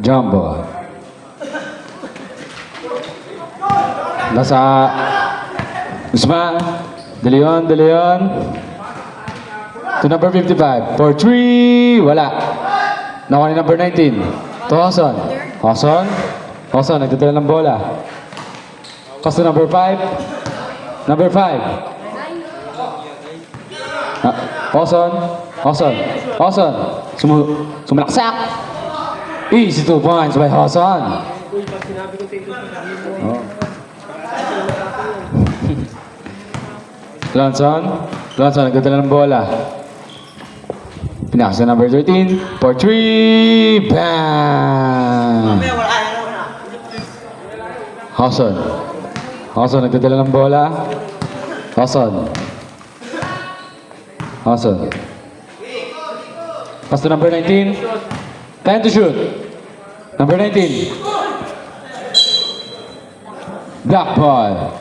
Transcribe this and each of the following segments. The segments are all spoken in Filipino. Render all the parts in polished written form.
Jumbo. Nasa Usman. De Leon. To number 55. For 3. Wala. Nakuha ni number 19. To Hoson. Hoson, nagdadala ng bola. Pass to number 5. Number 5. Hoson. Sumalaksak. Easy 2 points by Hoson. Oh. Lonson, nagdadala ng bola. Pinasa sa number 13. For 3. Bang! Hoson, nagdadala ng bola. Hoson. Pass to number 19. Time to shoot. Number 19. Black ball.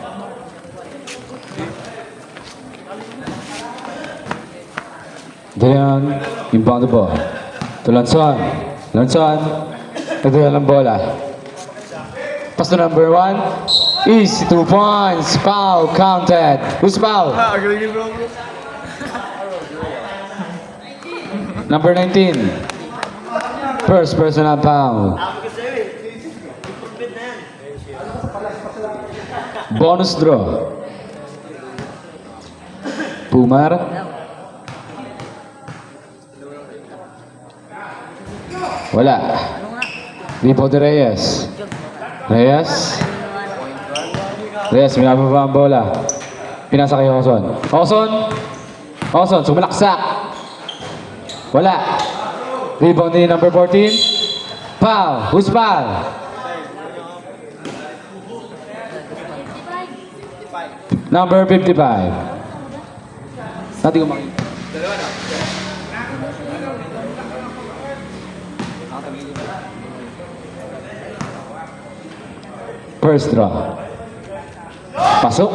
Then, inbound the ball. To Lonson, nagdadala ng bola. Pass to number 1. Easy 2 points. Foul counted. Who's foul? Number 19. First personal foul. Bonus draw. Pumar. Wala. Rebound de Reyes. Reyes, minababa ang bola. Pinasa kay Hoson. Hoson, sumalaksak. Wala. Rebound ni number 14. Foul. Who's foul? Number 55. Natin ko makita. First draw. Pasok.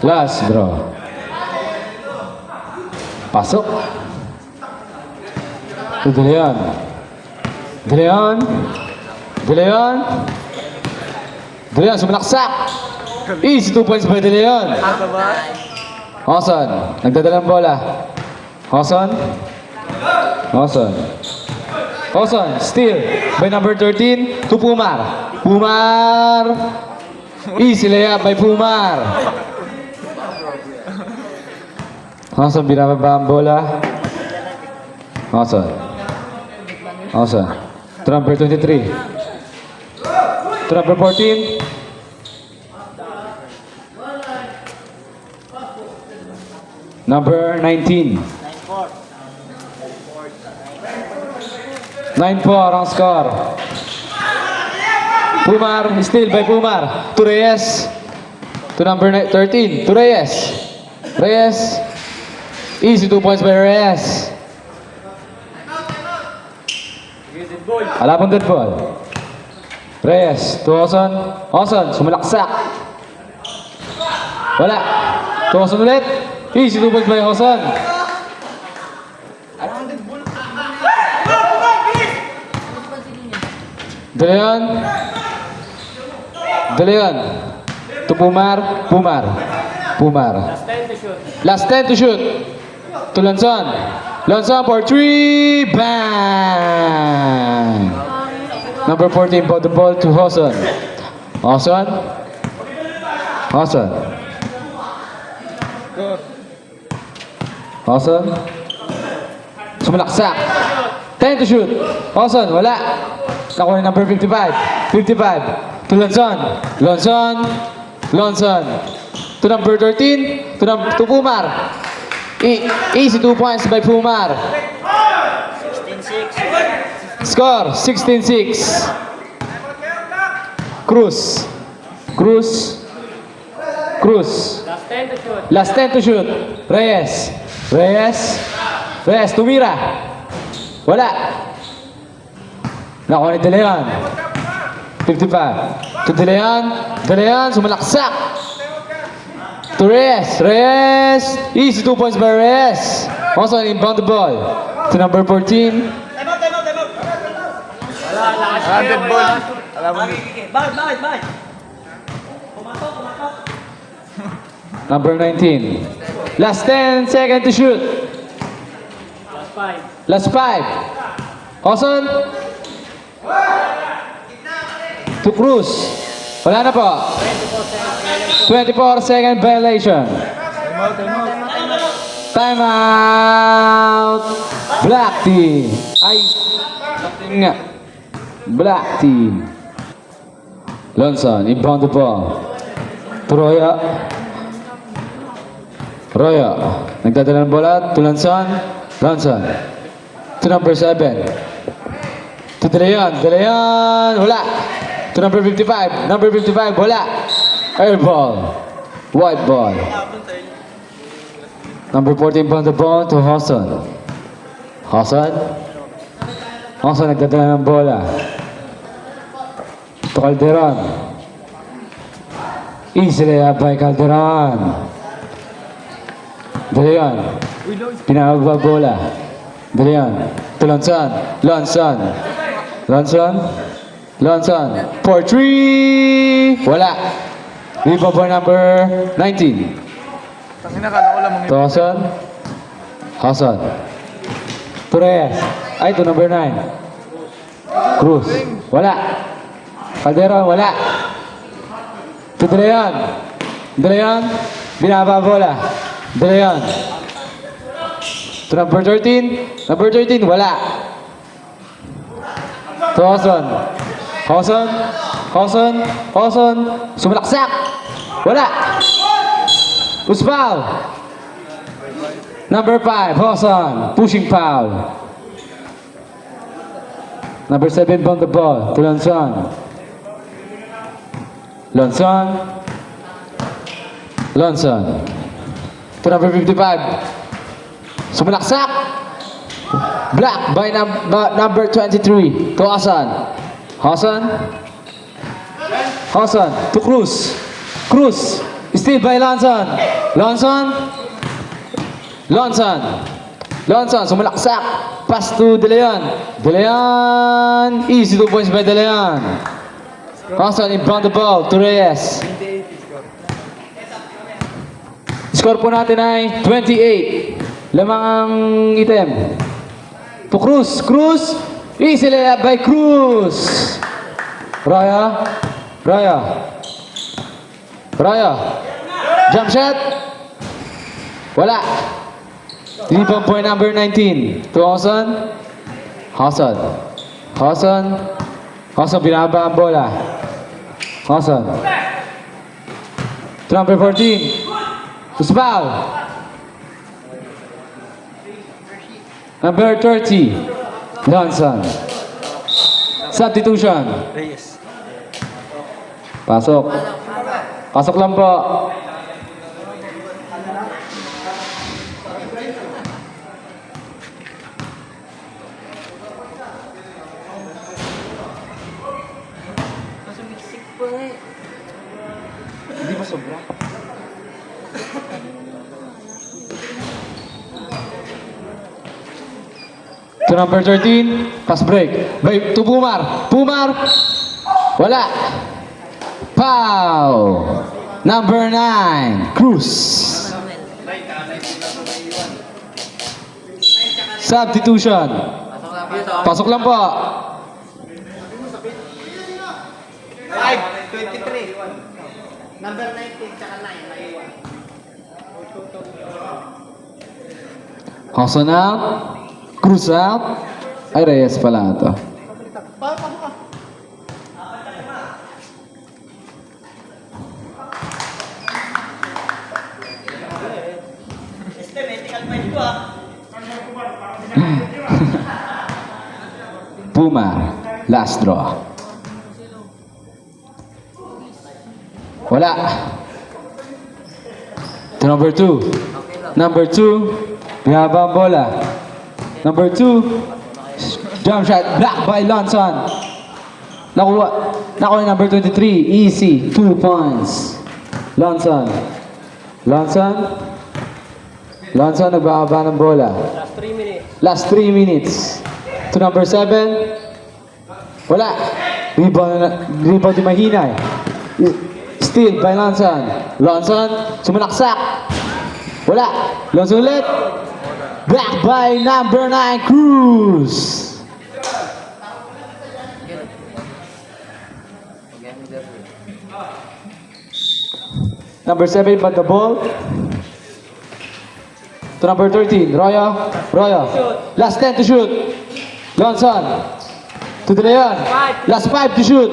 Last draw. Pasok. De Leon, sumalaksak. Easy 2 points by De Leon. Hoson, nagdadala ng bola. Hoson, steal by number 13 to Pumar. Easy layup by Pumar. Hoson, binababa ang bola. Hoson. To number 23. To number 14. Number 19. 9-4 ang score. Pumar, steal by Pumar. To Reyes. To number 13. To Reyes. Easy 2 points by Reyes. Alapang dead ball. Reyes. To Hoson, sumalaksak. Wala. To Hoson ulit. Easy 2 points by Hoson. De Leon. To Pumar. Last 10 to shoot. To Lonson for 3. Bang! Number 14 brought the ball to Hoson. Sumalaksak. 10 to shoot. Hoson, wala. Nakuha ni number 55. To Lonson. To number 13. To Pumar. Easy 2 points by Pumar. 16-6. Score, 16-6. Cruz. Last 10 to shoot. Reyes. Tumira. Wala. Nakuha ni De Leon. 55. To De Leon, sumalaksak. To Reyes. Easy 2 points by Reyes. Also inbound the ball. To number 14. Dead ball. Alam mo, Bakit? Number 19. Last 10 seconds to shoot. Last 5. Hoson. To Cruz. Wala na po. 24 second violation. Time out. Black team. Ay. Team nga. Black team. Lonson. Inbound the ball. To Roya. Roya. Nagdadala ng bola. To Lonson. Lonson. To number 7. To De Leon. De Leon. Wala. To number 55. Number 55. Wala. Air ball. White ball. Number 14 on the ball to Hoson. Hoson. Hoson nagdadala ng bola. To Calderon. Easily up by Calderon. De Leon. Pinakagwa bola. De Leon. To Lonson. Lonson. Lonson. Lonson. 4-3. Wala. Rebound by number 19. tangina ka, wala mong To Hoson. Hoson. To Reyes. Ay, to number 9. Cruz. Wala. Calderon. Wala. To De Leon. De Leon. Binaba bola. De Leon. To number 13. Number 13. Wala. To Hoson. Hoson. Hoson. Hoson. Sumalaksak. Wala. Who's foul? Number 5, Hoson. Pushing foul. Number 7 on the ball. To Lonson. Lonson. Lonson. To number 55. Sumalaksak. Black by number 23. To Hoson. Hoson. Hoson. To Cruz. Cruz. Still by Lonson. Lonson. Lonson. Lonson. Sumalaksak. Pass to De Leon. De Leon. Easy 2 points by De Leon. Hoson inbound the ball to Reyes. Score po natin ay 28. Lamang ang item. To Cruz. Cruz. Easily up by Cruz. Raya. Raya. Raya. Jump shot. Wala. 3 point number 19. To Hoson. Hoson. Hoson. Hoson binaba ang bola. Hoson. To number 14. Who's foul? Number 30. Johnson. Substitution. Pasok. Pasok lang po. Hindi ba sobra? To number 13, pass break. To Pumar. Pumar. Wala. Foul. Number 9, Cruz. Substitution. Pasok lang po. 23. Number 19, tsaka 9. Hoson out. Cruz out. Ay, Reyes pala ito. Puma, last draw. Wala. To number 2. Number 2, binaba ang bola. Number 2, jump shot, blocked by Lonson. Nakuha number 23, easy, 2 points. Lonson. Lonson. Lonson nagbababa ng bola. Last 3 minutes. Last 3 minutes. To number 7. Wala. Rebound yung mahinay. Steal by Lonson. Lonson, sumalaksak. Wala. Lonson ulit. Back by number 9, Cruz. Number 7, but the ball. To number 13, Royo. Last 10 to shoot. Lonson. To De Leon. Last 5 to shoot.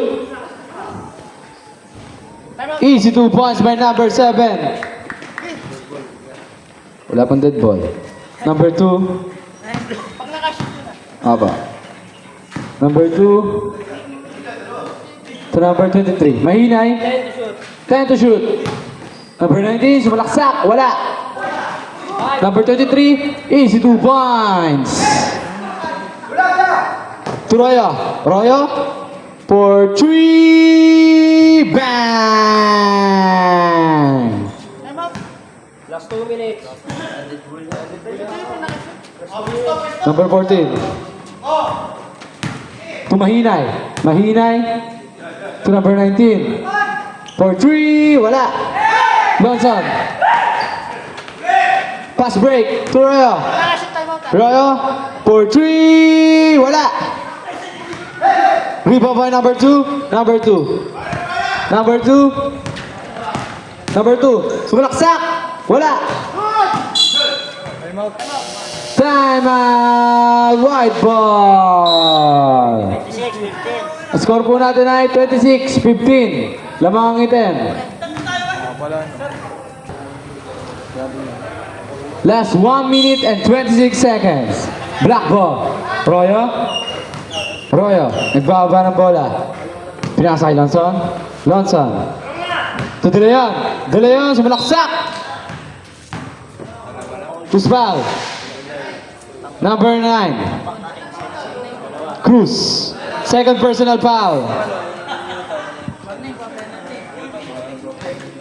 Easy 2 points by number 7. Wala pang dead ball. Number 2. Aba. Number 2. To number 23. Mahinay. 10 to shoot. Number 19, sumalaksak. Wala. Number 23, easy 2 points. To Royo. Royo for 3. Bang! Last 2 minutes. Number 14. To Mahinay. Mahinay. To number 19. For 3. Wala. Lonson. Pass break. To Royo. Royo. For 3. Wala. Rebound by number 2. Number 2. Number 2. Number 2. Sumalaksak. Wala. Time out. White ball. 6 Ang score po natin ay 26-15. Lamang ang item. Last 1 minute and 26 seconds. Black ball. Royo. Royo. Nagbababa ng bola. Pinasa kay Lonson. Lonson. To De Leon. De Leon sumalaksak. Puspal. Number 9. Cruz. Second personal foul.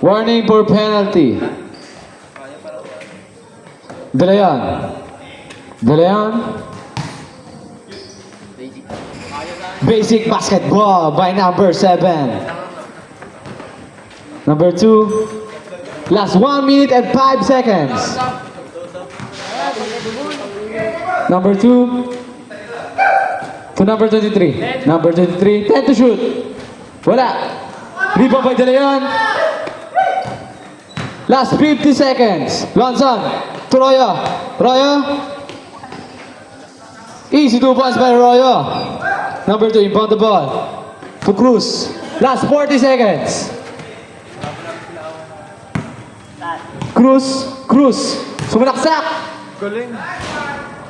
Warning for penalty. De Leon. De Leon. Basic basketball by number 7. Number 2. Last 1 minute and 5 seconds. Number 2. To number 23. Number 23. 10 to shoot. Wala. Rebound by De Leon. Last 50 seconds. Lonson. To Royo. Royo. Easy 2 points by Royo. Number 2. Inbound the ball. To Cruz. Last 40 seconds. Cruz. Cruz. Sumalaksak. Galing.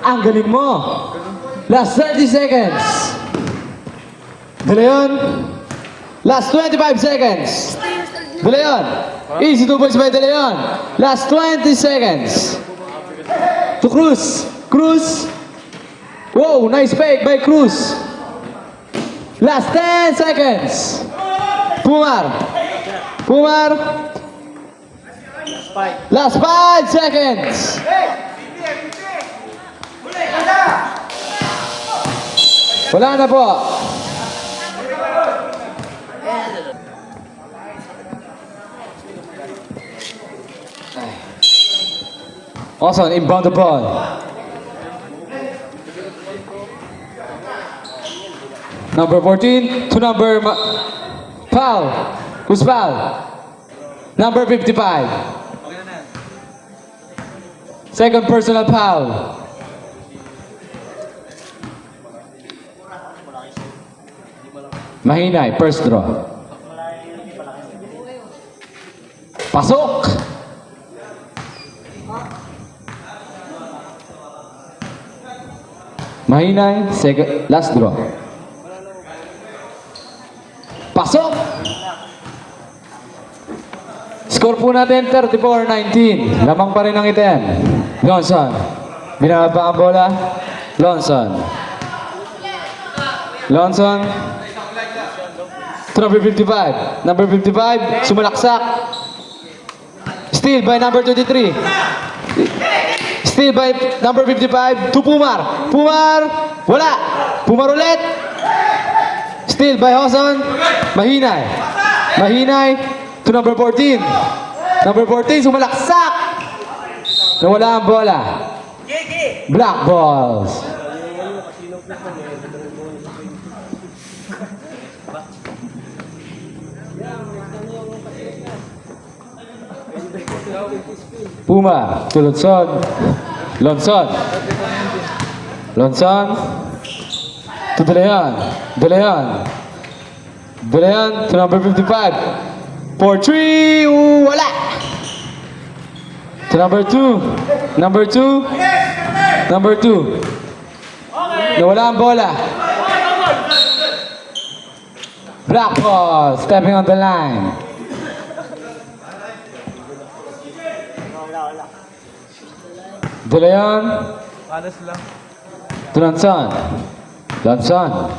Ang galing mo. Last 30 seconds. De Leon. Last 25 seconds. De Leon. Easy 2 points by De Leon. Last 20 seconds. To Cruz. Cruz. Whoa, nice fake by Cruz. Last 10 seconds. Pumar. Pumar. Last 5 seconds. Wala na po. Awesome, inbound the ball. Number 14 to number foul. Who's foul? Number 55. Second personal foul. Mahinay, first draw. Pasok! Mahinay, second, last draw. Pasok! Score po natin 34-19. Lamang pa rin ang item. Lonson. Binababa ang bola. Lonson. Lonson. To number 55. Number 55, sumalaksak. Steal by number 23. Steal by number 55 to Pumar. Pumar, wala. Pumar ulit. Steal by Hoson. Mahinay. Mahinay to number 14. Number 14, sumalaksak. Nawala ang bola. Black balls. Puma to Lonson. Lonson. Lonson to De Leon. De Leon. De Leon to number 55. 4-3. Wala. To number 2. Number 2. Number 2. Nawala ang bola. Black ball. Stepping on the line. De Leon. Panas lang. To Lanson. Lanson.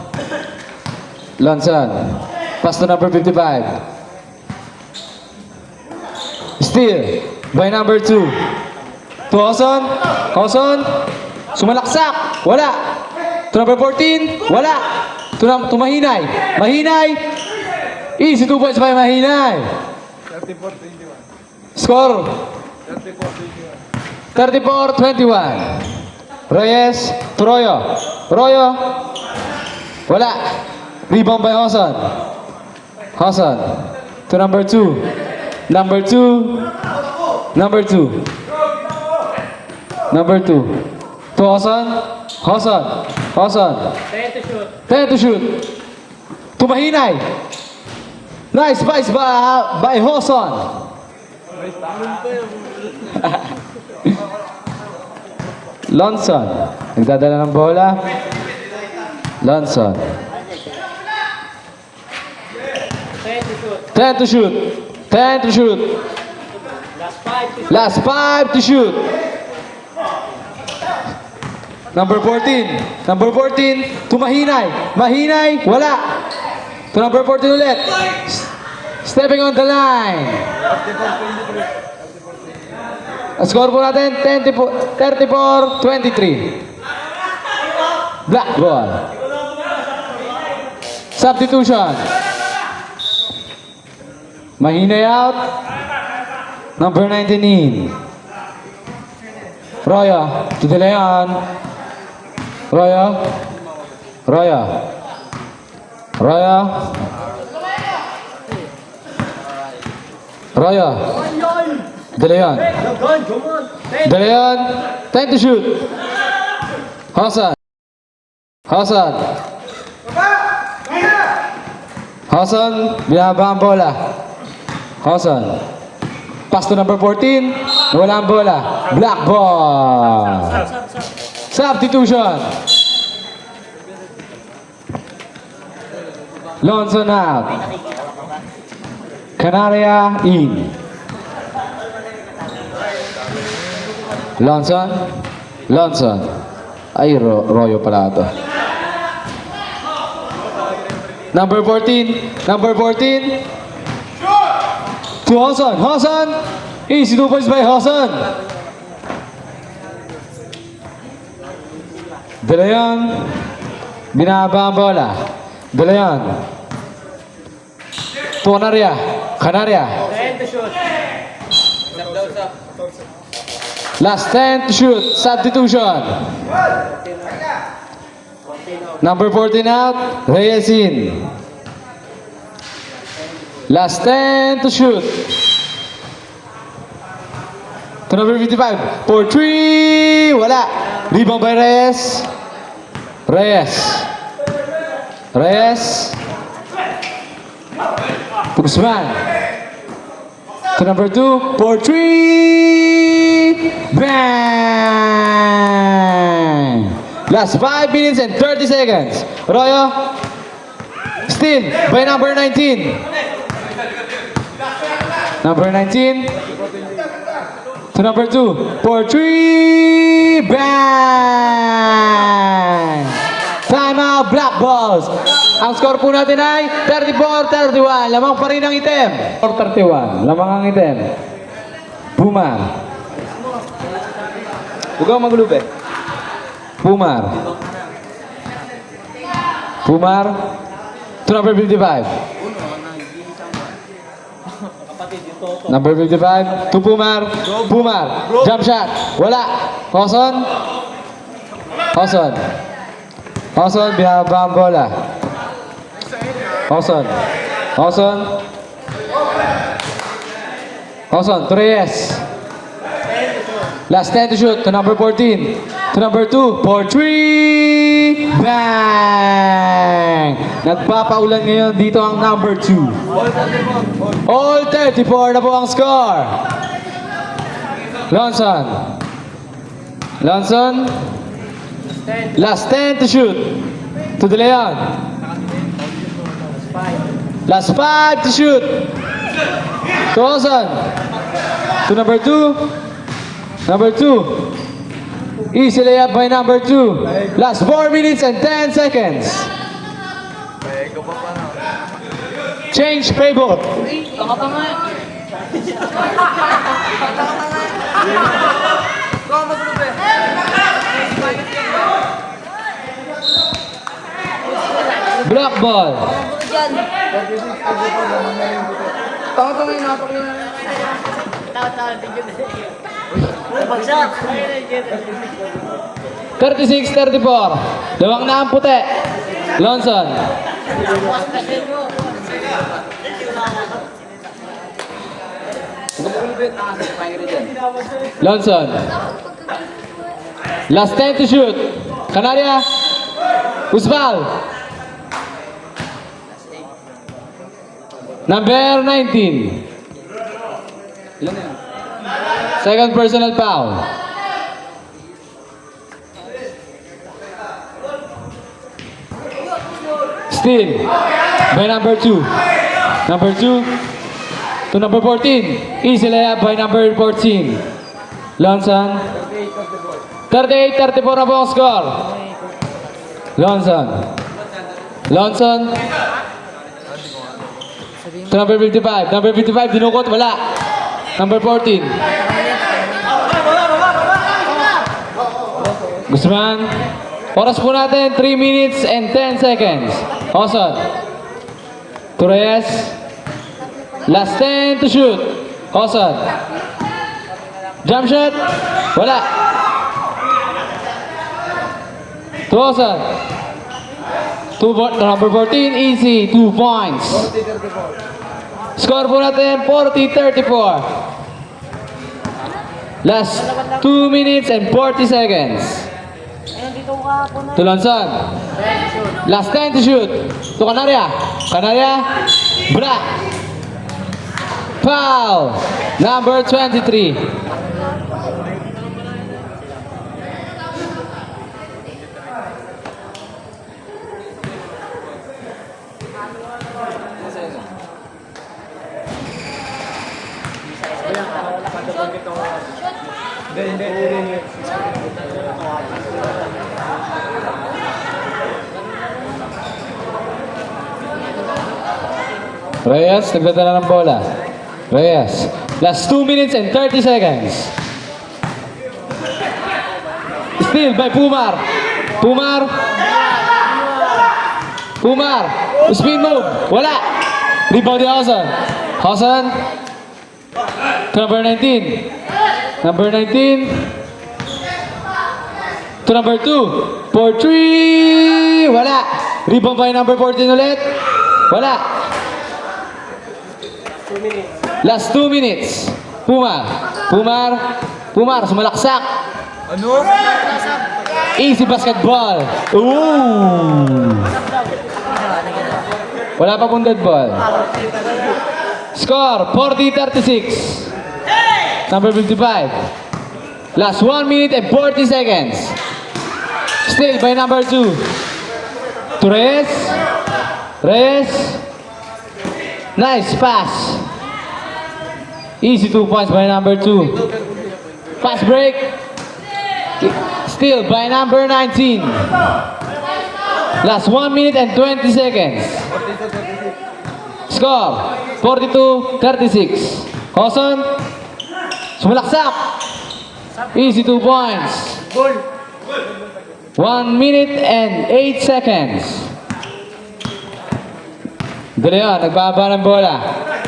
Lanson. Pass to number 55. Steal by number 2. To Hoson. Hoson. Sumalaksak. Wala. To number 14. Wala. To Mahinay. Mahinay. Easy 2 points by Mahinay. 34-21. Score 34-21. 34-21. Reyes to Royo. Royo. Wala. Rebound by Hoson. Hoson. To number 2. Number 2. Number 2. Number 2. To Hoson. Hoson. Hoson. 10 to shoot. 10 to shoot. To Mahinay. Nice pass by Hoson. Lonson. Nagdadala ng bola. Lonson. 10 to shoot. 10 to shoot. 10 to shoot. Last 5 to shoot. Last 5 to shoot. Number 14. Number 14 to Mahinay. Mahinay. Wala. To number 14 ulit. Stepping on the line. Score po natin 34-23. Black ball. Substitution. Mahinay out. Number 19 in. Roya to De Leon. Roya. Roya. Roya. Roya. De Leon. De Leon. 10 to shoot. Hasan. Hasan. Hasan. Binaba ang bola. Hasan. Pass to number 14. Wala ang bola. Black ball. Substitution. Lonson out. Canaria in. Lonson. Lonson. Ay, Royo pala ito. Number 14. Number 14. To Hoson. Hoson. Easy 2 points by Hoson. De Leon. Binaba ang bola. De Leon. To Canaria. Canaria. 10 to shoot. Last 10 to shoot. Substitution. Number 14 out. Reyes in. Last 10 to shoot. To number 55. For 3. Wala. Rebound by Reyes. Reyes. Reyes. Guzman. To number 2. For 3. Bang! Last 5 minutes and 30 seconds. Royo. Still by number 19. Number 19. To number 2. For 3. Bang! Timeout, Black Balls. Ang score po natin ay 34-31. Lamang pa rin ang item. 4-31. Lamang ang item. Puma. Huwag kang magulupe. Pumar. Pumar. To number 55. Number 55. To Pumar. Pumar. Jump shot. Wala. Hoson. Hoson. Hoson. Binaba ang bola. Hoson. Hoson. Hoson. To Reyes. Last 10 to shoot. To number 14. To number 2. For 3. Bang! Nagpapaulan ngayon dito ang number 2. All 34 na po ang score. Lonson. Lonson. Last 10 to shoot. To De Leon. Last 5 to shoot. To Ozon. To number 2. Number 2. Easy layup by number 2. Last 4 minutes and 10 seconds. Change playbook. Block ball. Bagsak. 36-34. Lawang na ang puti. Lonson. Lonson. Last 10 to shoot. Canaria. Usbal. Number 19. Second personal foul. Steal by number 2. Number 2 to number 14. Easy layup by number 14. Lonson. 38-34 na po ang score. Lonson. Lonson. To number 55. Number 55, dinukot, wala. Number 14. Guzman. Oras po natin, 3 minutes and 10 seconds. Hoson. Torres. Last 10 to shoot. Hoson. Jump shot. Wala. To Hoson. To number 14, easy. 2 points. Score po natin, 40-34. Last 2 minutes and 40 seconds. To Lonson. Last 10 to shoot. To Canaria. Canaria. Bra. Foul. Number 23. Reyes, nagdadala ng bola. Reyes. Last 2 minutes and 30 seconds. Steal by Pumar. Pumar. Pumar. Spin move. Wala. Rebound ni Hoson. Hoson. To number 19. Number 19. To number 2. For 3. Wala. Rebound by number 14 ulit. Wala. Last 2 minutes. Pumar. Pumar. Pumar. Sumalaksak. Ano? Easy basketball. Ooh. Wala pa pong dead ball. Score, 40-36. Number 55. Last 1 minute and 40 seconds. Still by number 2. To Reyes. Reyes. Nice pass. Easy 2 points by number 2. Fast break. Still by number 19. Last 1 minute and 20 seconds. Score, 42-36. Hoson. Sumalaksak. Easy 2 points. Goal. 1 minute and 8 seconds. De Leon, nagbaba ng bola.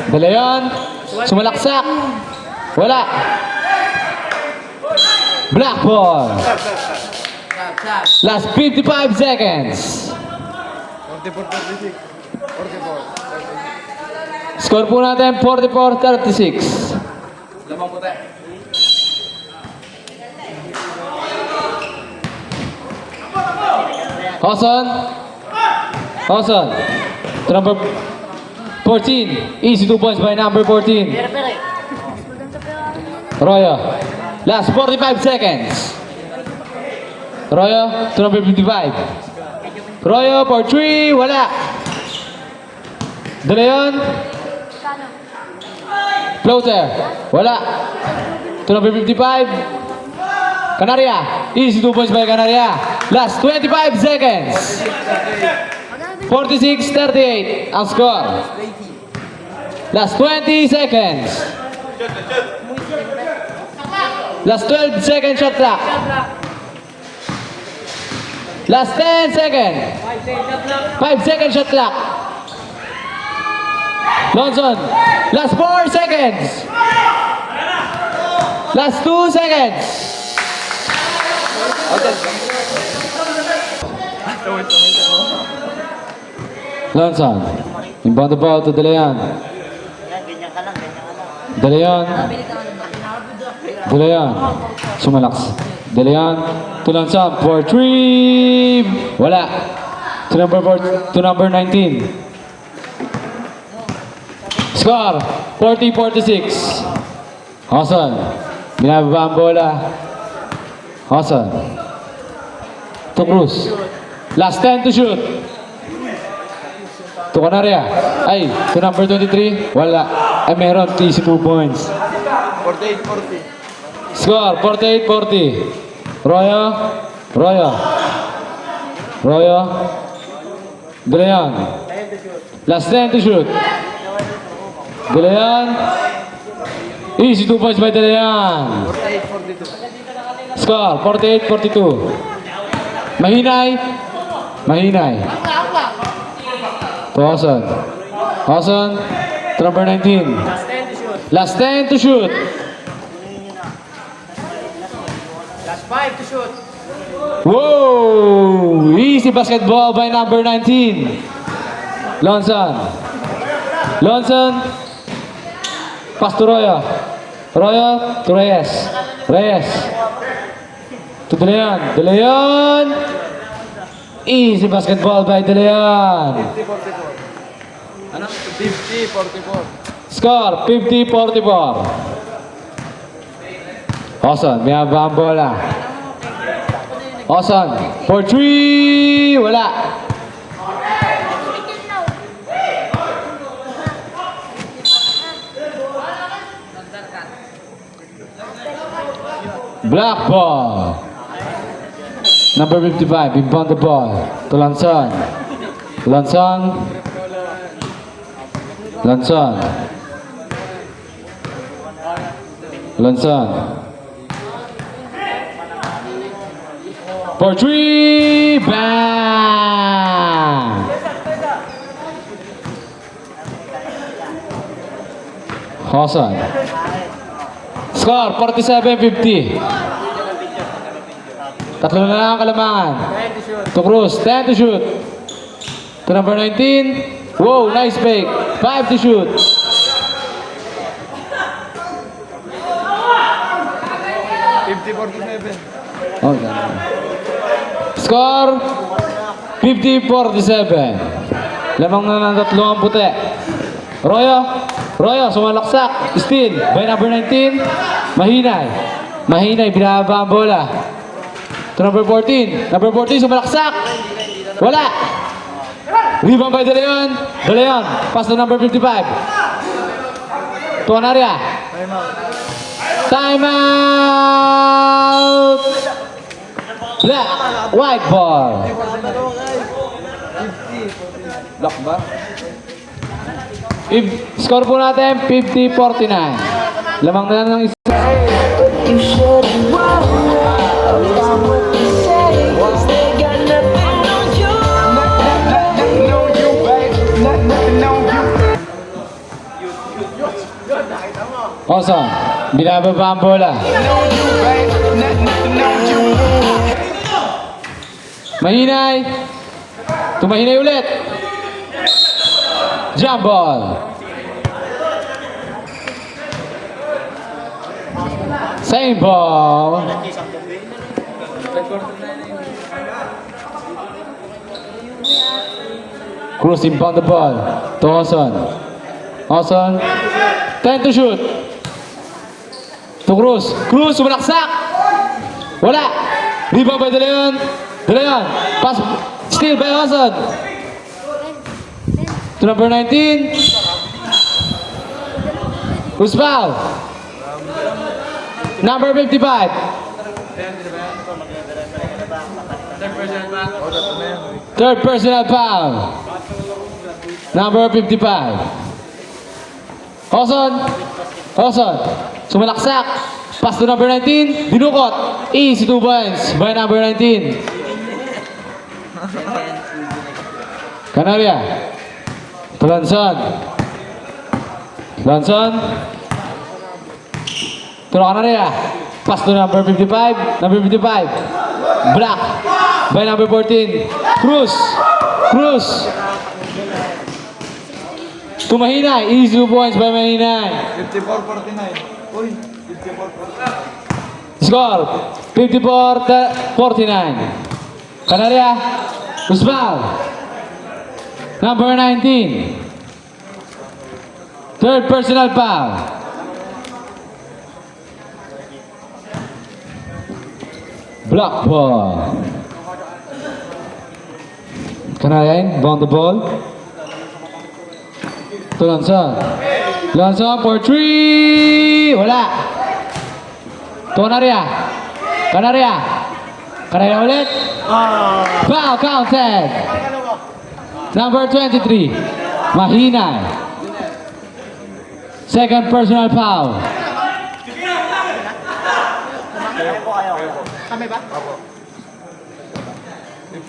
De Leon, sumalaksak. Wala. Black ball. Last 55 seconds. 44-46. 44. Score po natin 44-36. Lamang puti. Hoson. Hoson. To number 14. Easy 2 points by number 14. Royo. Last 45 seconds. Royo to number 55. Royo for 3. Wala. De Leon. Floater. Wala. To number 55. Canaria. Easy 2 points by Canaria. Last 25 seconds. 46-38 ang score. Last 20 seconds. Last 12 seconds shot clock. Last 10 seconds. 5 seconds shot clock. Lonson. Last 4 seconds. Last 2 seconds. Lonson. Inbound the ball to De Leon. De Leon. De Leon. Sumalaks. De Leon. To Lonson for 3. Wala. To number 19. Score. 40-46. Hoson. Binababa ang bola. Hoson. To Cruz. Last 10 to shoot. To Canaria. Ay, to number 23. Wala. Ay, meron. Easy 2 points. 48-40. Score, 48-40. Royo. Royo. Royo. De Leon. Last 10 to shoot. De Leon. Easy 2 points by De Leon. 48-42. Score, 48-42. Mahinay. Mahinay. To Hoson. Hoson. To number 19. Last 10 to shoot. Last 10 to shoot. Last 5 to shoot. Whoa! Easy basketball by number 19. Lonson. Lonson. Pass to Royo. Royo to Reyes. Reyes. To De Leon. De Leon. Easy basketball by De Leon. 50-44. Ano? 50-44. Score, 50-44. Hoson, may haba ang bola. Hoson, for 3. Wala. Black ball. Number 55, inbound the ball. To Lanson. Lanson. Lanson. Lanson. For 3. Bang! Hoson. Score, 47-50. Tatlo na lang ang kalamangan. 10 to shoot. To Cruz, 10 to shoot. To number 19. Whoa, nice fake. 5 to shoot. 50-47. Oh, score 50-47. Lamang na ng tatlong puti. Royo. Royo, sumalaksak. Steal by number 19. Mahinay. Mahinay, binababa ang bola. To number 14. Number 14, sumalaksak. Wala. Rebound by De Leon. De Leon, pass to number 55. To Canaria. Time out. Black, white ball. Block ba? Score po natin 50-49. Lamang na lang ng isa. You should Oson, binababa ang bola. Mahinay. Tumahinay ulit. Jump ball. Same ball. Cruz inbound the ball to Oson. Oson, 10 to shoot. To Cruz. Cruz, sumalaksak. Wala. Rebound by De Leon. De Leon. Pass. Steal by Oson. To number 19. Who's foul? Number 55. Third personal foul. Number 55. Oson. Oson. Sumalaksak. Pass to number 19. Dinukot. Easy 2 points by number 19. Canaria. To Lanson. Lanson. To Canaria. Pass to number 55. Number 55. Black. By number 14. Cruz. Cruz. To Mahinay. Easy 2 points by Mahinay. 54-49. Uy, 54-49. Score 54-49. Canaria. Usbal. Number 19. Third personal foul. Block ball. Canaria inbound the ball. To Lanson. Lanson for 3. Wala. To Canaria. Canaria. Canaria ulit. Foul counted. Number 23. Mahinay. Second personal foul. Kami ba?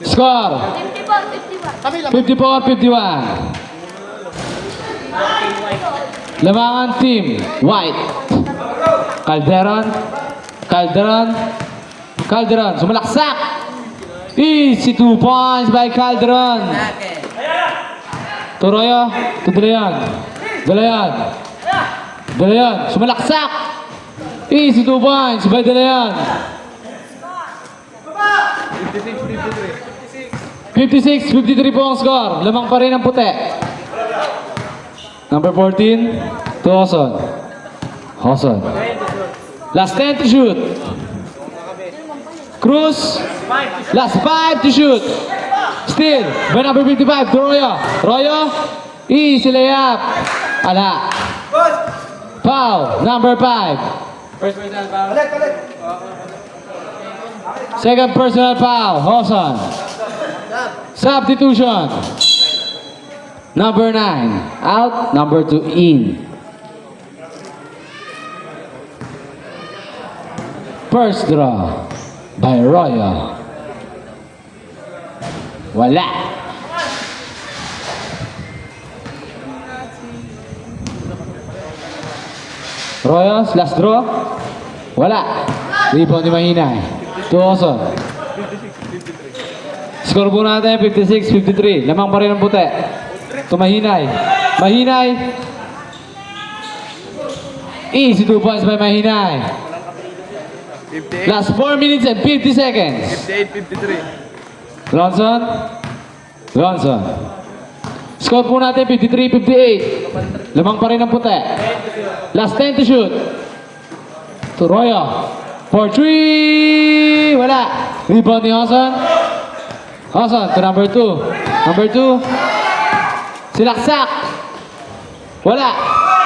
Score 54, 51. Kami lang. 54-51. Lamangan team. White. Calderon. Calderon. Calderon. Sumalaksak. Easy 2 points by Calderon. Toroyo. To De Leon. De Leon. De Leon. Sumalaksak. Easy 2 points by De Leon. 56-53 po ang score. Lamang pa rin ang puti. Number 14, to Oson. Oson. Last 10 to shoot. Cruz. Last 5 to shoot. Still, by number 55, to Royo. Royo. Easy layup. Ala. Foul, number 5. Second personal foul, Oson. Substitution. Number 9, out. Number 2, in. First draw by Royo. Wala. Royos, last draw. Wala. Rebound ni Mahinay. To Oson. Score po natin 56-53. Lamang pa rin ang puti. To Mahinay. Mahinay. Easy 2 points by Mahinay. 58, Last 4 minutes and 50 seconds. 58-53. Ronson. Ronson. Score po natin 53-58. Lamang pa rin ang puti. Last 10 to shoot. To Royo. For 3. Wala. Rebound ni Oson. Oson to number 2. Number 2. Silaksak. Wala.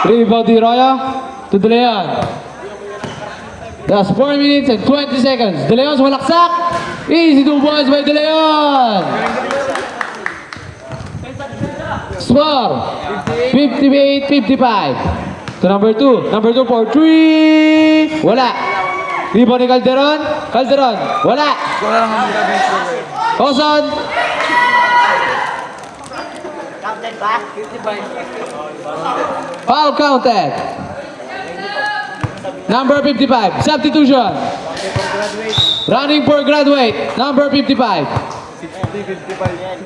Rebound ni Royo. To De Leon. Last 4 minutes and 20 seconds. De Leon sumalaksak. Easy 2 points by De Leon. Score 58-55. To number 2. Number 2 for 3. Wala. Rebound ni Calderon. Calderon. Wala. Wala lang ang grabing score. Oson. Captain ba? 55. Foul counted. Number 55. Substitution. Running for graduate. Number 55. 60, 55,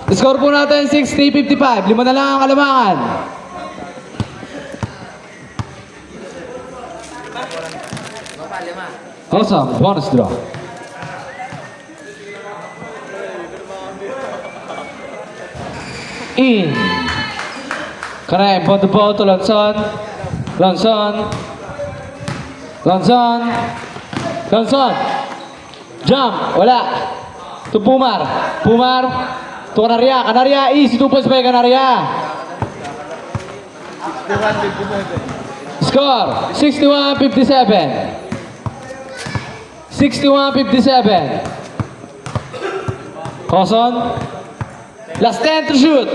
60. Score po natin 60-55. 5 na lang ang kalamangan. Awesome. Bonus draw. In. Correct. Ball to ball to Lanson. Lanson. Lanson. Lanson. Jump. Wala. To Pumar. Pumar. To Canaria. Canaria. Easy 2 points by Canaria. 61, 57. Score 61-57. 61-57. Hawson. Last 10 to shoot.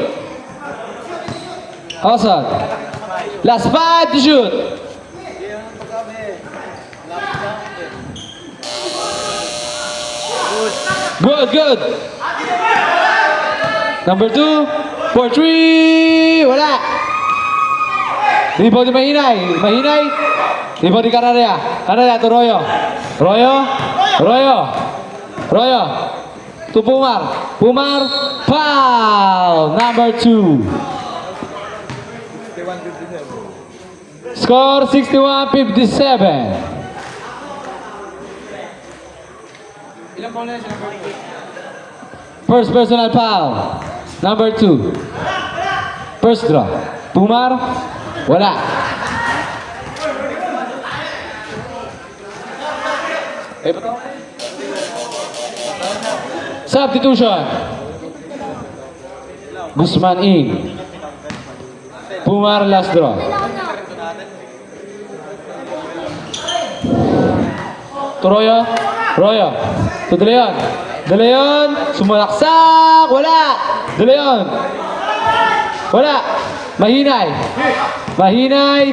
Hawson. Last 5 to shoot. Good, good. Number 2 for 3. Wala. Rebound ni Mahinay. Mahinay. Rebound ni Canaria. Canaria to Royo. Royo. Royo. Royo. To Pumar. Pumar. Foul. Number 2. 61, 57. Score 61-57. Ilang ball na siya? First personal foul. Number 2. First draw. Pumar. Wala. Substitution. Guzman in. Pumar last draw. To Royo. Royo. To De Leon. De Leon. Sumalaksak. Wala. De Leon. Wala. Mahinay. Mahinay.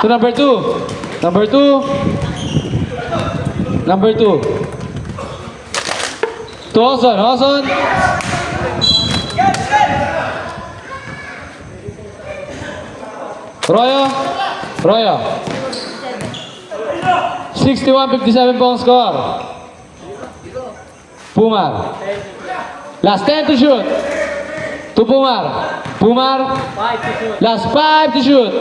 To number 2. Number 2. Number 2. To Hawson. Hawson. Royo. Royo. 61-57 po ang score. Pumar. Last 10 to shoot. To Pumar. Pumar. 5 to shoot. Last 5 to shoot.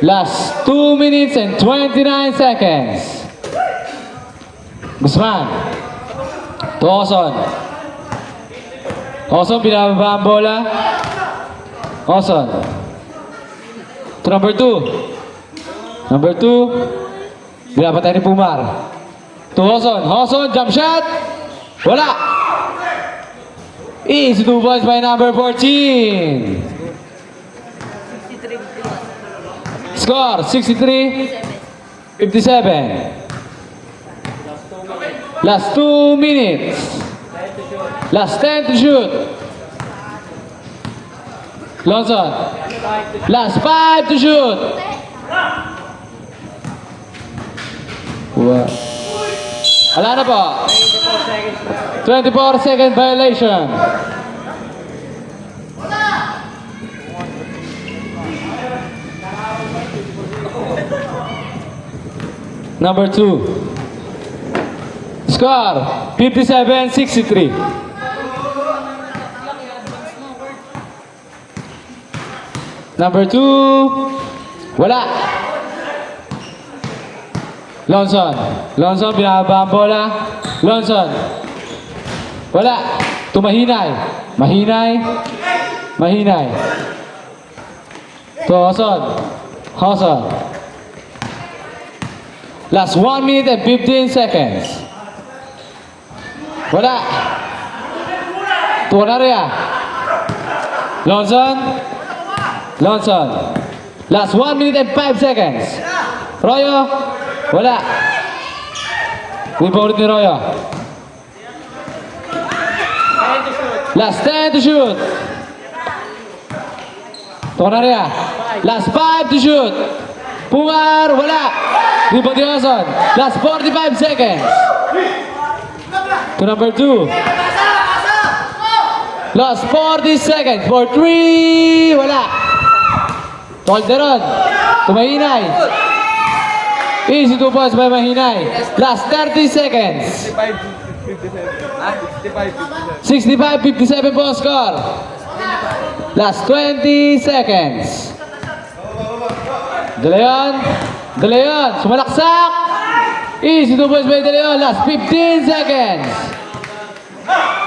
Last 2 minutes and 29 seconds. Guzman. To Hawson. Hawson, binababa ang bola. Hawson. To number 2. Number 2. Binapatay ni Pumar. To Hawson. Hawson, jump shot. Wala. Easy 2 points by number 14. Score 63-57. Last 2 minutes. Last 10 to shoot. Lonson. Last 5 to shoot. Wala na po. 24 second violation. Number 2. Score 57-63. Number 2. Wala. Lonson. Lonson, binababa ang bola. Lonson. Wala. Tumahinay. Mahinay. Mahinay. To Hawson. Hawson. Last 1 minute and 15 seconds. Wala. To Canaria. Lonson. Lonson. Last 1 minute and 5 seconds. Royo. Wala. Rebound ni Royo. 10 to shoot. Last 10 to shoot. To Canaria. Last 5 to shoot. Pumar. Wala. Rebound Johnson. Last 45 seconds. To number 2. Last 40 seconds for 3. Wala. Calderon. Tumahinay. Easy 2 points by Mahinay. Last 30 seconds. 65-57 po ang score. Last 20 seconds. De Leon. De Leon. Sumalaksak. Easy 2 points by De Leon. Last 15 seconds.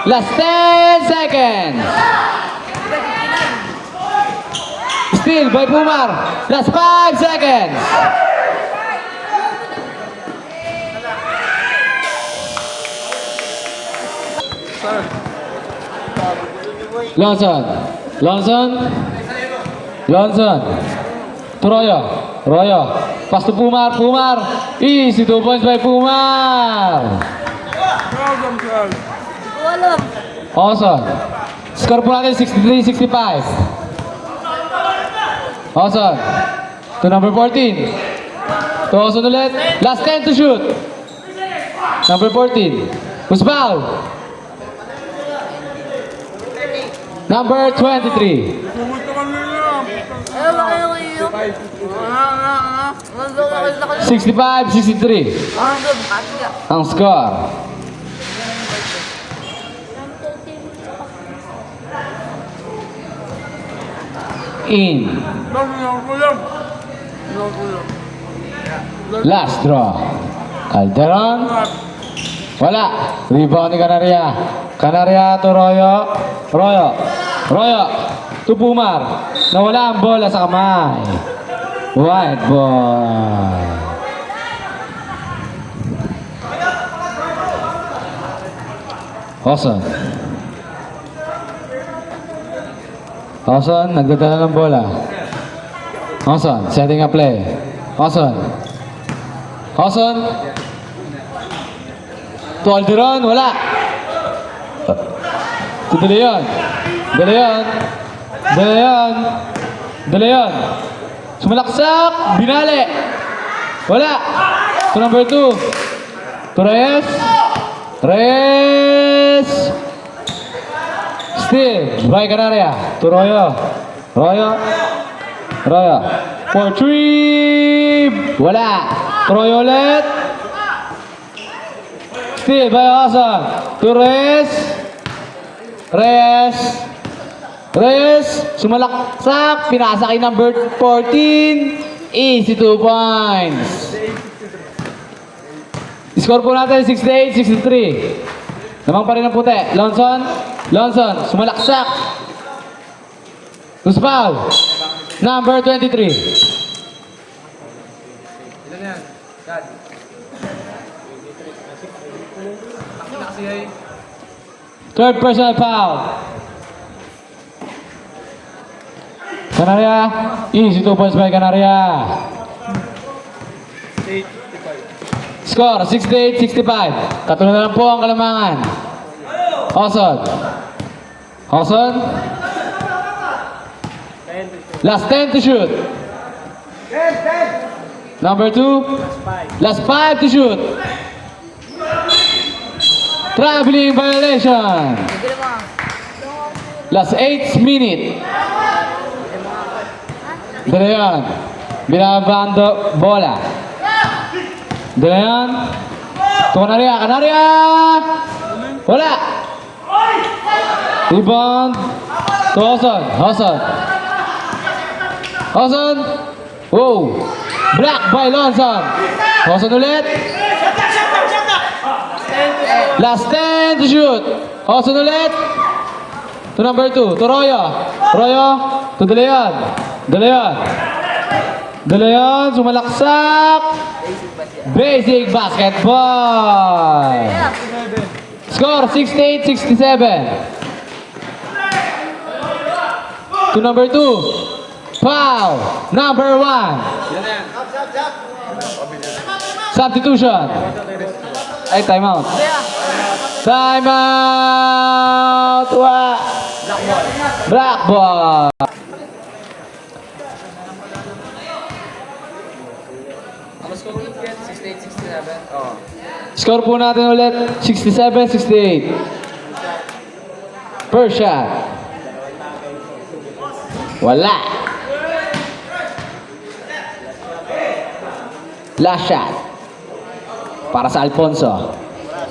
Last 10 seconds. Steal by Pumar. Last 5 seconds. Lonson. Lonson. Lonson. To Royo. Royo. Pass to Pumar. Pumar. Easy 2 points by Pumar. Awesome. Score po natin 63-65. Awesome. To number 14. To Awesome ulit. Last 10 to shoot. Number 14. Who's foul? Number 23. 65-63. Ang score. In. Last draw. Calderon. Wala. Rebound ni Canaria. Canaria to Royo. Royo. Royo. To Pumar. Nawala ang bola sa kamay. White ball. Awesome. Awesome, nagdadala ng bola. Awesome, setting a play. Awesome. Awesome. To Alderon, wala. To De Leon. De Leon. De Leon. De Leon. Sumalaksak. Binali. Wala. To number 2. To Reyes. Reyes. Still. By Canaria. To Royo. Royo. Royo. For 3. Wala. To Royo ulit. Still by Hasan. To Reyes. Reyes. Reyes. Sumalaksak. Pinasa kay number 14. Easy 2 points. Score po natin 68-63. Namang pa rin ang puti. Lonson. Lonson. Sumalaksak. Who's foul? Number 23. Ilan yan? Dad. Third personal foul. Canaria. Easy 2 points by Canaria. Score 68-65. Tatlo na lang po ang kalamangan. Hawson. Hawson. Last 10 to shoot. Number 2. Last 5 to shoot. Traveling violation. Last 8 minute. De Leon. Binabando bola. De Leon. To Canaria. Canaria. Wala. Rebound. To Hawson. Hawson. Hawson. Wow. Block by Lonson. Hawson ulit. Last 10 to shoot. Hawson ulit. To number 2. To Royo. Royo. To De Leon. De Leon. De Leon. Sumalaksak. Basic basketball. Score 68-67. To number 2. Foul. Number 1. Substitution. Ay, timeout. Timeout. Wah. Black ball. Mas ko ulit yan. 68-67. Oo. Score po natin ulit, 67-68. First shot. Wala. Last shot. Para sa Alfonso.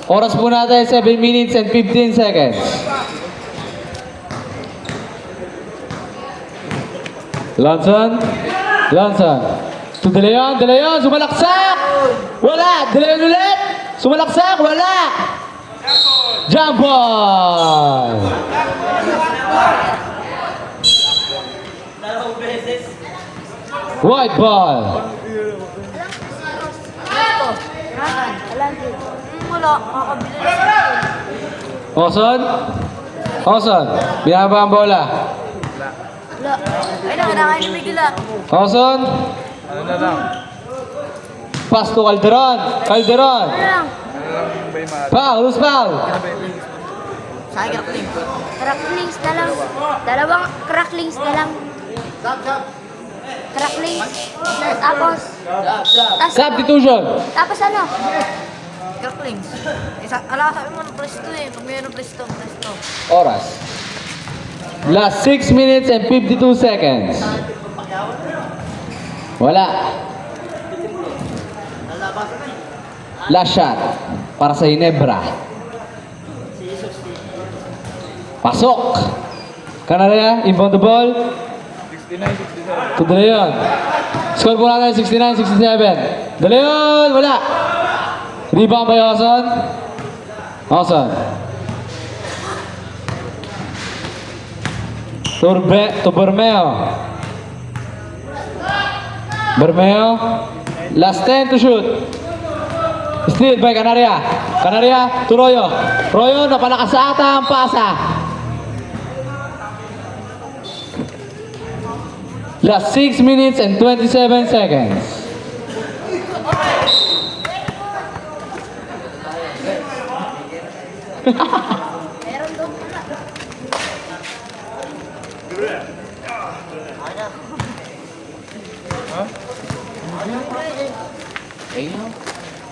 Oras po natin, 7 minutes and 15 seconds. Lanson. Lanson. To De Leon. De Leon, sumalaksak! Wala! De Leon ulit! Sumalaksak! Wala! Jump ball! White ball! Wala, makakabili na sa Oson? Oson, binaba ang bola. Wala. Ay na, kailangan ni Miguel ah. Oson, Ano na lang? pass to Calderon. Calderon. Ano lang? Ano lang ba yung mga... Foul, who's foul? Sa akin, cracklings. Cracklings na lang. Dalawang cracklings na lang. Cracklings. Tapos, Substitution. tapos ano? Cracklings. Ala, sabi mo ng presto eh. Pag may presto. Oras. Last 6 minutes and 52 seconds. Wala. Last shot. Para sa Ginebra. Pasok. Kanarya, inbound the ball. 69-67. To De Leon. Score po natin 69-67. De Leon, wala. Rebound by Oson. Oson. To Bermeo. Bermeo. Last 10 to shoot. Steal by Canaria. Canaria to Royo. Royo, napalakas sa ata ang pasa. Last 6 minutes and 27 seconds. Meron doon pala.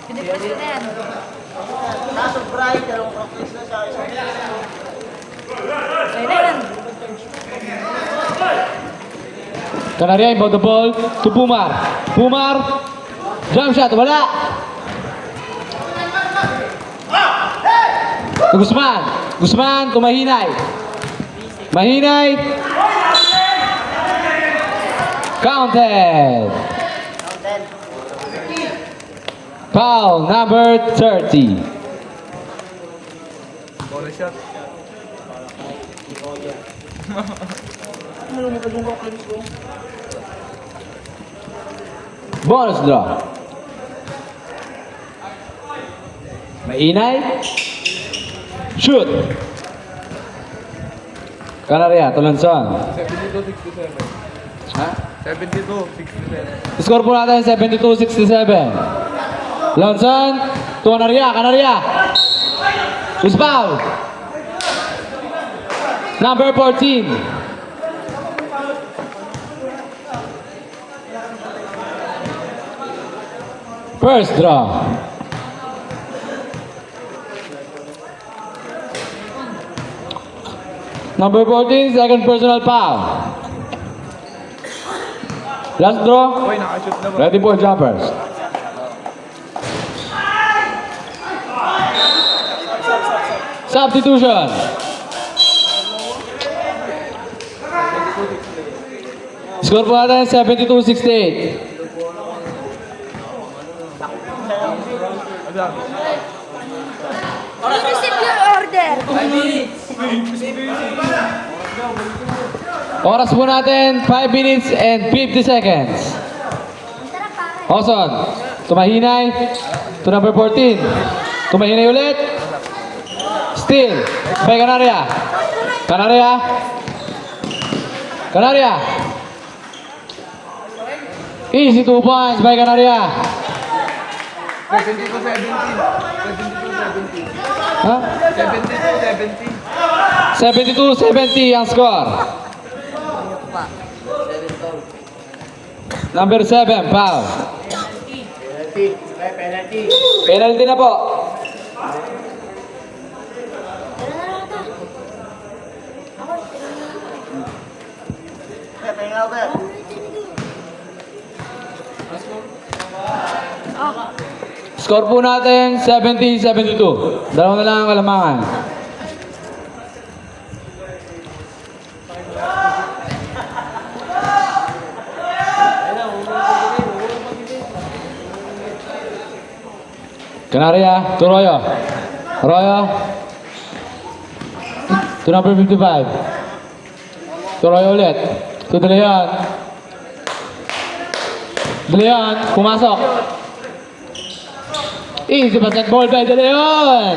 Pinipresto na yan. Sa'yo na yan. Canaria inbound the ball to Pumar. Pumar. Jump shot. Wala. To Guzman. Guzman to Mahinay. Mahinay. Counted. Foul number 30. Bonus shot. Bonus draw. Mahinay. Shoot. Canaria, Tulanson. 72-67. Ha? 72-67. Score po natin 72-67. Lanson, to Canaria, Canaria. Who's foul? Number 14. First draw. Number 14, second personal foul. Last draw. Uy, nakashoot na ba? Ready for jumpers. Substitution. Score po natin 72-68. Ano? You receive your order. Oras po natin 5 minutes and 50 seconds. Tara pare. Oson, tumahinay to number 14. Tumahinay ulit. Steal by Canaria. Canaria. Canaria. Easy 2 points by Canaria. 72-17. Ha? 72-17. 72-70 ang score. Number 7, foul. Penalty na po. Tara na lang ata. Ako, Score po natin 70-72. Dalawa na lang ang kalamangan. Canaria to Royo. Royo to number 55. To Royo ulit. To De Leon. De Leon, pumasok. Easy basketball by De Leon.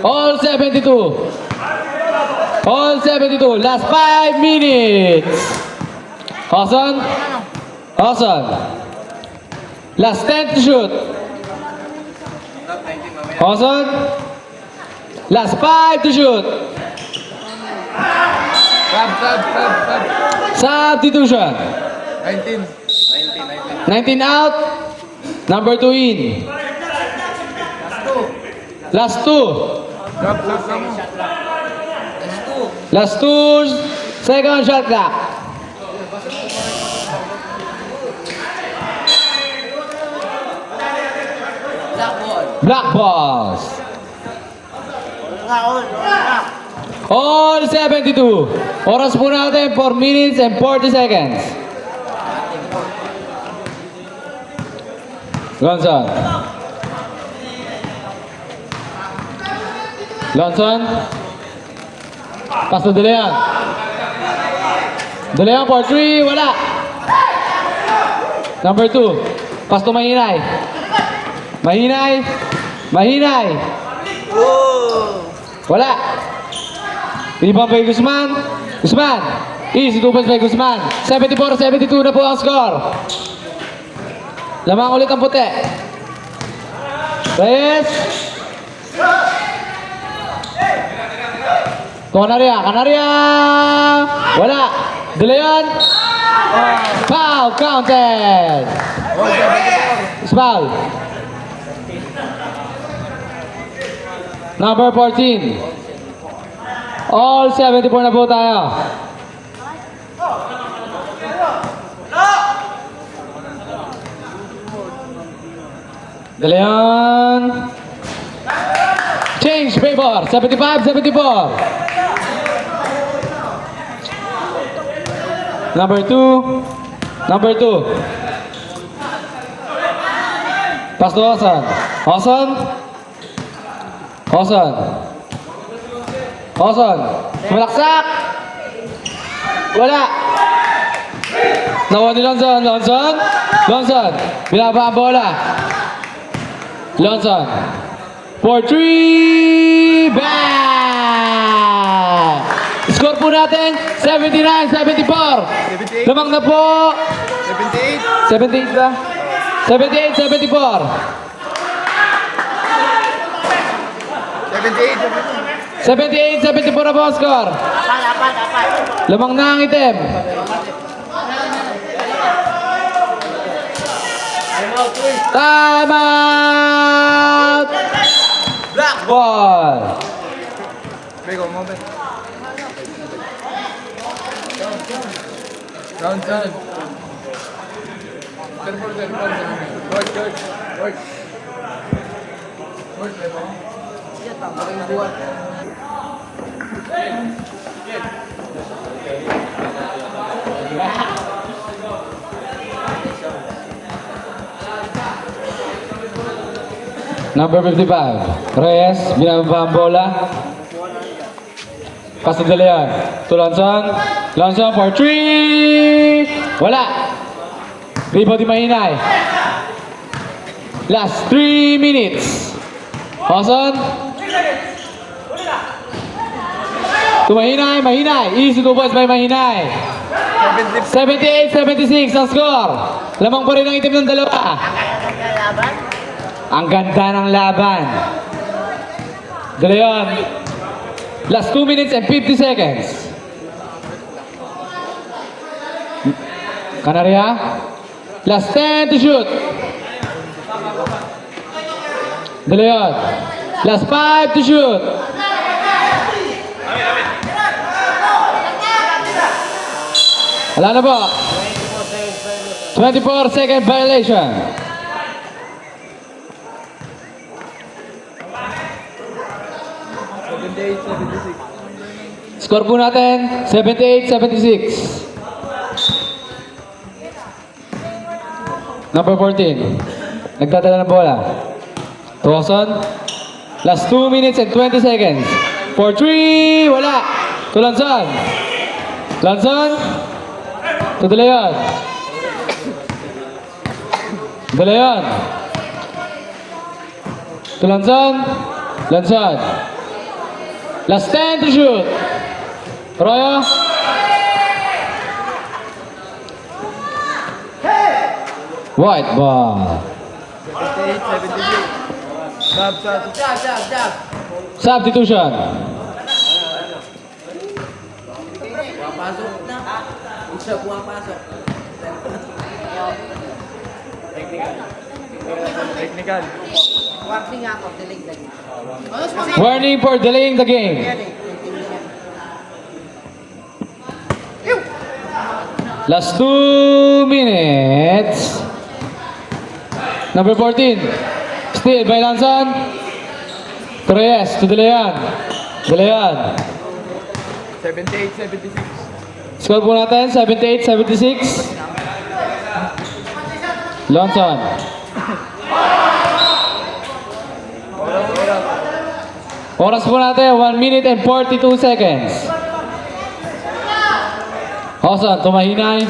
All 72. All 72. Last 5 minutes. Hawson. Hawson. Last 10 to shoot. Hawson. Last 5 to shoot. Substitution. 19 out. Number 2 in. Last 2. Last 2. Second shot clock. Black balls. All 72. Oras po natin 4 minutes and 40 seconds. Lonson. Lonson. Pass to De Leon. De Leon for 3. Wala. Number 2. Pass to Mahinay. Mahinay. Mahinay. Wala. Rebound by Guzman. Guzman. Easy 2 points by Guzman. 74-72 na po ang score. Lamang ulit ang puti. Reyes. Canaria. Canaria. Wala. De Leon. Foul. Counted. It's foul. Number 14. All 74 na po tayo. De Leon. Change favor. 75-74. Number 2. Number 2. Pass to Hawson. Hawson. Hawson. Hawson. Malaksak. Wala. Nawa ni Lonson. Lonson. Lonson. Binaba ang bola. Lonson. For 3. Bang! Score po natin 79-74. Lamang na po. 78 ba? 78-74. 78-74 na po ang score. Lamang na ang item. Time out! Black ball. Round 10. Number 55. Reyes, binababa ang bola. Pass to De Leon. To Lonson. Lonson for 3. Wala. Rebound di Mahinay. Last 3 minutes. Hawson. To Mahinay. Mahinay. Easy 2 points by Mahinay. 78-76 ang score. Lamang pa rin ang itim ng dalawa. Ang ganda ng laban. De Leon. Last 2 minutes and 50 seconds. Canaria. Last 10 to shoot. De Leon. Last 5 to shoot. Wala na po. 24-second violation. Score po natin, 78-76. Number 14. Nagdadala ng bola. Tuwason. Last 2 minutes and 20 seconds. For 3, wala. To Lanzon. Lanzon. To De Leon. De Leon. To Lanzon. Lanzon. Last 10 to shoot. Royo. White ball. 78, 76. Substitution. Pumapasok na. Isa pumapasok. Technical. Warning ako, delayed lagi. Warning for delaying the game. Last 2 minutes. Number 14. Still by Lanzon. To Reyes. To De Leon. De Leon. 78, 76. Score po natin. 78-76. Lanzon. Oras po natin. 1 minute and 42 seconds. Oson, tumahinay.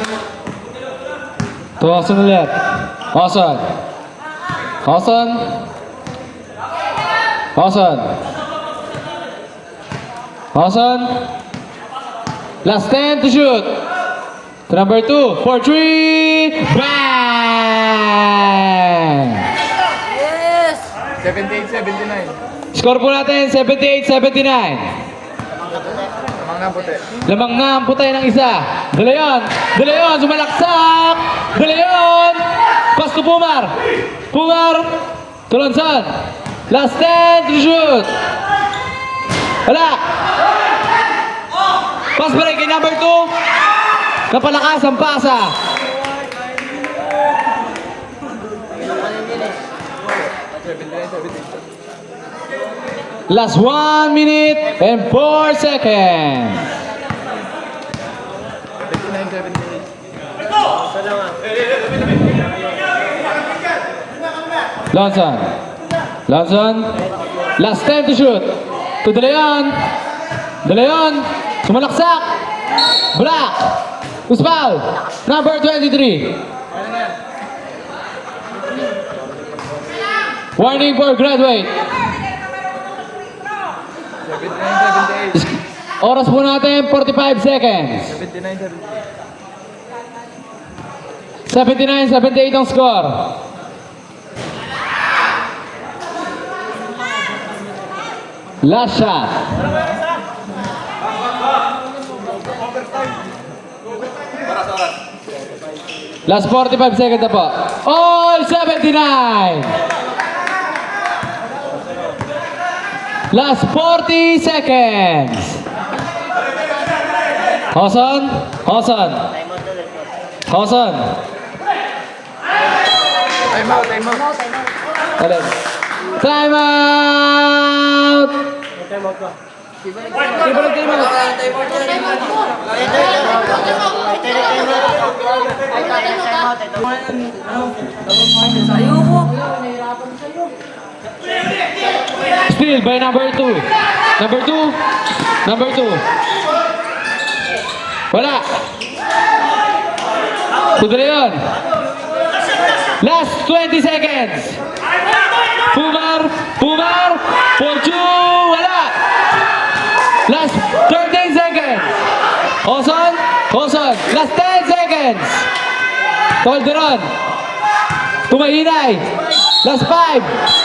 Tuwason ulit. Oson. Oson. Oson. Oson. Last 10 to shoot. To number 2. For 3. Bang! Yes! 78, 79. Score po natin, 78-79. Amang na puti. Lamang na ang putay ng isa. De Leon. De Leon, sumalaksak. De Leon. Pass to Pumar. Pumar. To Lanzon. Last 10 to shoot. Wala. Pass break kay number 2. Napalakas ang pasa. Last 1 minute and 4 seconds. 79, 78. Lanzon. Lanzon. Last 10 to shoot. To De Leon. De Leon. Sumalaksak. Black. Who's foul? Number 23. Warning for graduate. 79, 78. Oras po natin, 45 seconds. 79, 79-78 78. ang score. Last shot. Last 45 seconds na po. All 79. Last 40 seconds. Hoson. Hoson. Hoson. Time out, time out. Alin? Time out! Still by number 2. Number 2. Number 2. Wala. To De Leon. Last 20 seconds. Pumar. Pumar. For 2. Wala. Last 13 seconds. Hoson. Hoson. Last 10 seconds. Calderon. Tumahinay. Last 5.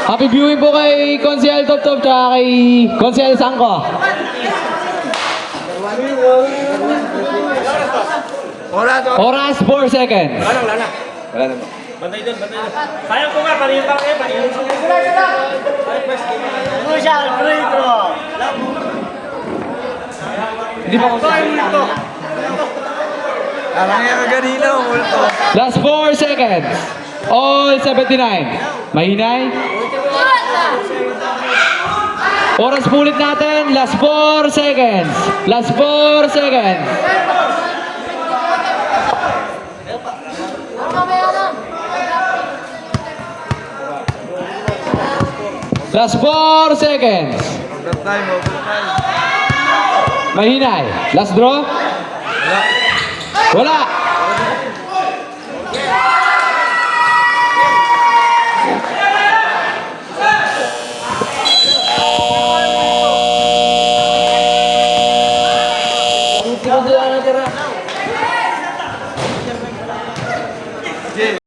Happy viewing po kay Consel Top Top tsaka kay Consel Sangko. Oras, oras. Oras, 4 seconds. Wala na. Sayang ko nga, pareho pa kayo, pareho pa Hindi pa ako Alam nga kanina, multo. Last 4 seconds. All 79. Mahinay. Oras pulit natin. Last 4 seconds. Last 4 seconds. Last 4 seconds. Overtime, overtime. Mahinay. Last draw. Wala.